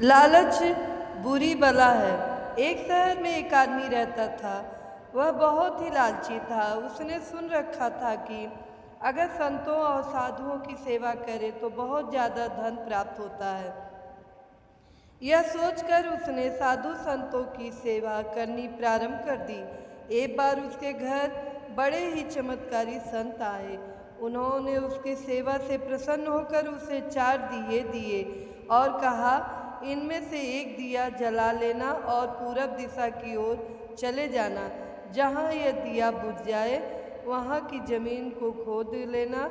लालच बुरी बला है। एक शहर में एक आदमी रहता था। वह बहुत ही लालची था। उसने सुन रखा था कि अगर संतों और साधुओं की सेवा करे तो बहुत ज़्यादा धन प्राप्त होता है। यह सोचकर उसने साधु संतों की सेवा करनी प्रारंभ कर दी। एक बार उसके घर बड़े ही चमत्कारी संत आए। उन्होंने उसकी सेवा से प्रसन्न होकर उसे 4 दिए दिए और कहा, इनमें से एक दिया जला लेना और पूरब दिशा की ओर चले जाना। जहाँ यह दिया बुझ जाए वहाँ की जमीन को खोद लेना,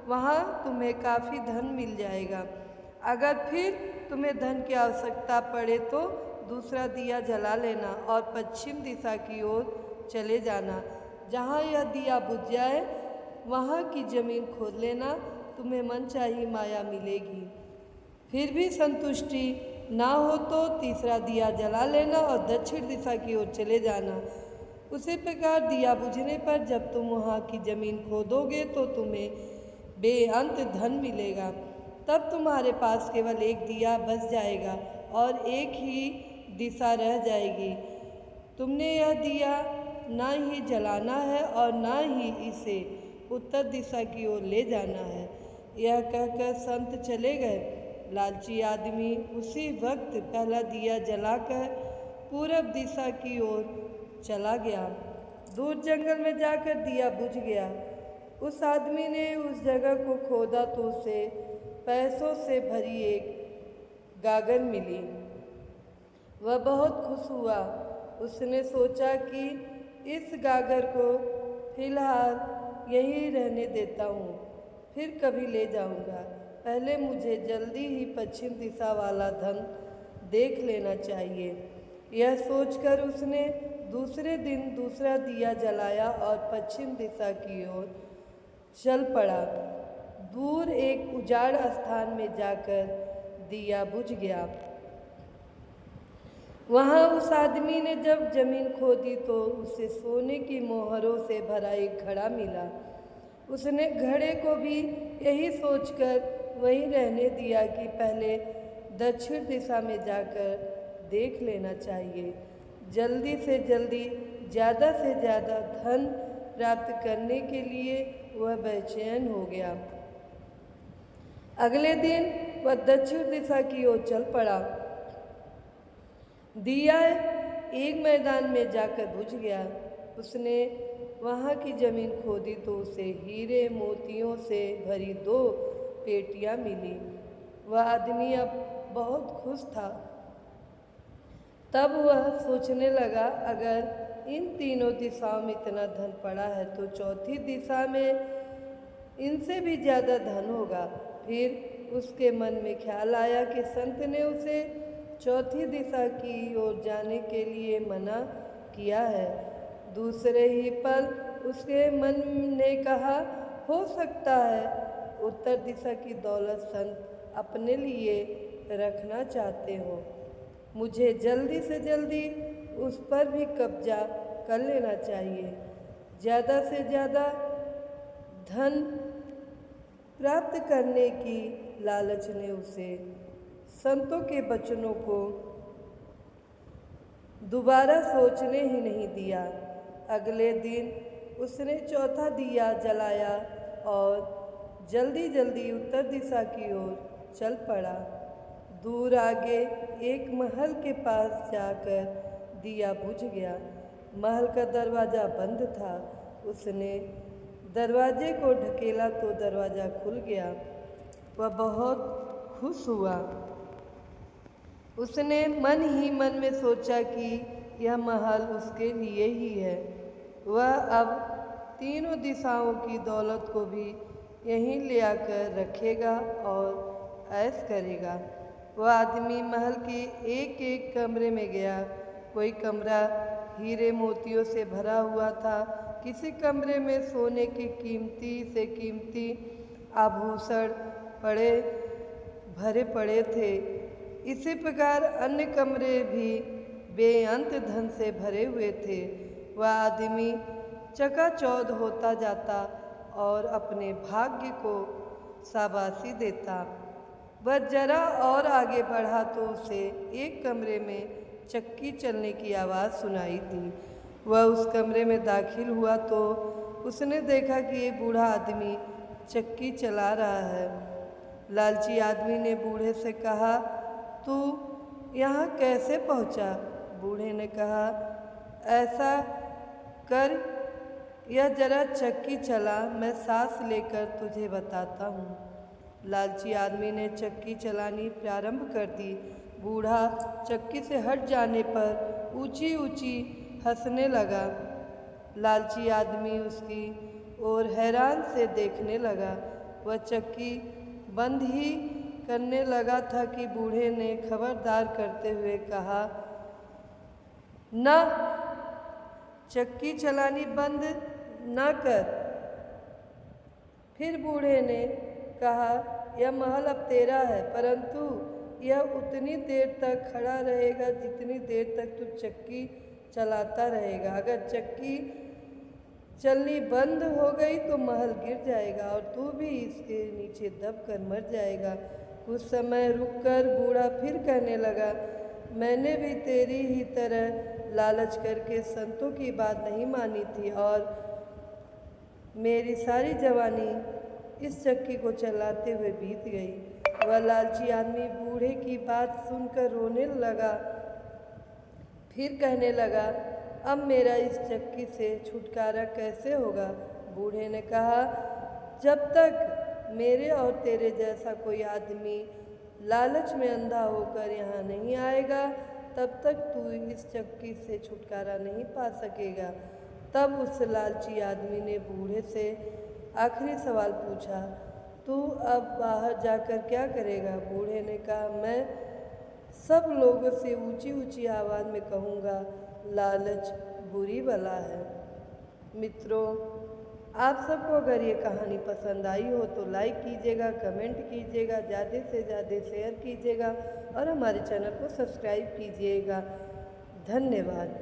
वहाँ तुम्हें काफ़ी धन मिल जाएगा। अगर फिर तुम्हें धन की आवश्यकता पड़े तो दूसरा दिया जला लेना और पश्चिम दिशा की ओर चले जाना। जहाँ यह दिया बुझ जाए वहाँ की जमीन खोद लेना, तुम्हें मनचाही माया मिलेगी। फिर भी संतुष्टि ना हो तो तीसरा दिया जला लेना और दक्षिण दिशा की ओर चले जाना। उसी प्रकार दिया बुझने पर जब तुम वहाँ की जमीन खोदोगे तो तुम्हें बेअंत धन मिलेगा। तब तुम्हारे पास केवल एक दिया बच जाएगा और एक ही दिशा रह जाएगी। तुमने यह दिया ना ही जलाना है और ना ही इसे उत्तर दिशा की ओर ले जाना है। यह कहकर संत चले गए। लालची आदमी उसी वक्त पहला दिया जलाकर पूरब दिशा की ओर चला गया। दूर जंगल में जाकर दिया बुझ गया। उस आदमी ने उस जगह को खोदा तो उसे पैसों से भरी एक गागर मिली। वह बहुत खुश हुआ। उसने सोचा कि इस गागर को फिलहाल यहीं रहने देता हूँ, फिर कभी ले जाऊँगा। पहले मुझे जल्दी ही पश्चिम दिशा वाला धन देख लेना चाहिए। यह सोचकर उसने दूसरे दिन दूसरा दिया जलाया और पश्चिम दिशा की ओर चल पड़ा। दूर एक उजाड़ स्थान में जाकर दिया बुझ गया। वहाँ उस आदमी ने जब जमीन खोदी तो उसे सोने की मोहरों से भरा एक घड़ा मिला। उसने घड़े को भी यही सोचकर वहीं रहने दिया कि पहले दक्षिण दिशा में जाकर देख लेना चाहिए। जल्दी से जल्दी ज़्यादा से ज़्यादा धन प्राप्त करने के लिए वह बेचैन हो गया। अगले दिन वह दक्षिण दिशा की ओर चल पड़ा। दिया एक मैदान में जाकर बुझ गया। उसने वहाँ की ज़मीन खोदी तो उसे हीरे मोतियों से भरी 2 पेटियाँ मिली। वह आदमी अब बहुत खुश था। तब वह सोचने लगा, अगर इन तीनों दिशाओं में इतना धन पड़ा है तो चौथी दिशा में इनसे भी ज़्यादा धन होगा। फिर उसके मन में ख्याल आया कि संत ने उसे चौथी दिशा की ओर जाने के लिए मना किया है। दूसरे ही पल उसके मन ने कहा, हो सकता है उत्तर दिशा की दौलत संत अपने लिए रखना चाहते हो। मुझे जल्दी से जल्दी उस पर भी कब्जा कर लेना चाहिए। ज़्यादा से ज़्यादा धन प्राप्त करने की लालच ने उसे संतों के वचनों को दोबारा सोचने ही नहीं दिया। अगले दिन उसने चौथा दिया जलाया और जल्दी जल्दी उत्तर दिशा की ओर चल पड़ा। दूर आगे एक महल के पास जाकर दिया बुझ गया। महल का दरवाज़ा बंद था। उसने दरवाजे को ढकेला तो दरवाज़ा खुल गया। वह बहुत खुश हुआ। उसने मन ही मन में सोचा कि यह महल उसके लिए ही है। वह अब तीनों दिशाओं की दौलत को भी यहीं ले आकर रखेगा और ऐश करेगा। वह आदमी महल के एक एक कमरे में गया। कोई कमरा हीरे मोतियों से भरा हुआ था। किसी कमरे में सोने के कीमती से कीमती आभूषण भरे पड़े थे। इसी प्रकार अन्य कमरे भी बेअंत धन से भरे हुए थे। वह आदमी चकाचौंध होता जाता और अपने भाग्य को शाबाशी देता। वह जरा और आगे बढ़ा तो उसे एक कमरे में चक्की चलने की आवाज़ सुनाई दी। वह उस कमरे में दाखिल हुआ तो उसने देखा कि एक बूढ़ा आदमी चक्की चला रहा है। लालची आदमी ने बूढ़े से कहा, तू यहाँ कैसे पहुँचा? बूढ़े ने कहा, ऐसा कर, यह जरा चक्की चला, मैं सांस लेकर तुझे बताता हूँ। लालची आदमी ने चक्की चलानी प्रारंभ कर दी। बूढ़ा चक्की से हट जाने पर ऊंची ऊंची हंसने लगा। लालची आदमी उसकी ओर हैरान से देखने लगा। वह चक्की बंद ही करने लगा था कि बूढ़े ने खबरदार करते हुए कहा, न, चक्की चलानी बंद न कर। फिर बूढ़े ने कहा, यह महल अब तेरा है, परंतु यह उतनी देर तक खड़ा रहेगा जितनी देर तक तू चक्की चलाता रहेगा। अगर चक्की चलनी बंद हो गई तो महल गिर जाएगा और तू भी इसके नीचे दब कर मर जाएगा। कुछ समय रुककर बूढ़ा फिर कहने लगा, मैंने भी तेरी ही तरह लालच करके संतों की बात नहीं मानी थी और मेरी सारी जवानी इस चक्की को चलाते हुए बीत गई। वह लालची आदमी बूढ़े की बात सुनकर रोने लगा। फिर कहने लगा, अब मेरा इस चक्की से छुटकारा कैसे होगा? बूढ़े ने कहा, जब तक मेरे और तेरे जैसा कोई आदमी लालच में अंधा होकर यहाँ नहीं आएगा, तब तक तू इस चक्की से छुटकारा नहीं पा सकेगा। तब उस लालची आदमी ने बूढ़े से आखिरी सवाल पूछा, तू अब बाहर जाकर क्या करेगा? बूढ़े ने कहा, मैं सब लोगों से ऊंची ऊंची आवाज़ में कहूँगा, लालच बुरी बला है। मित्रों, आप सबको अगर ये कहानी पसंद आई हो तो लाइक कीजिएगा, कमेंट कीजिएगा, ज़्यादा से ज़्यादा शेयर कीजिएगा और हमारे चैनल को सब्सक्राइब कीजिएगा। धन्यवाद।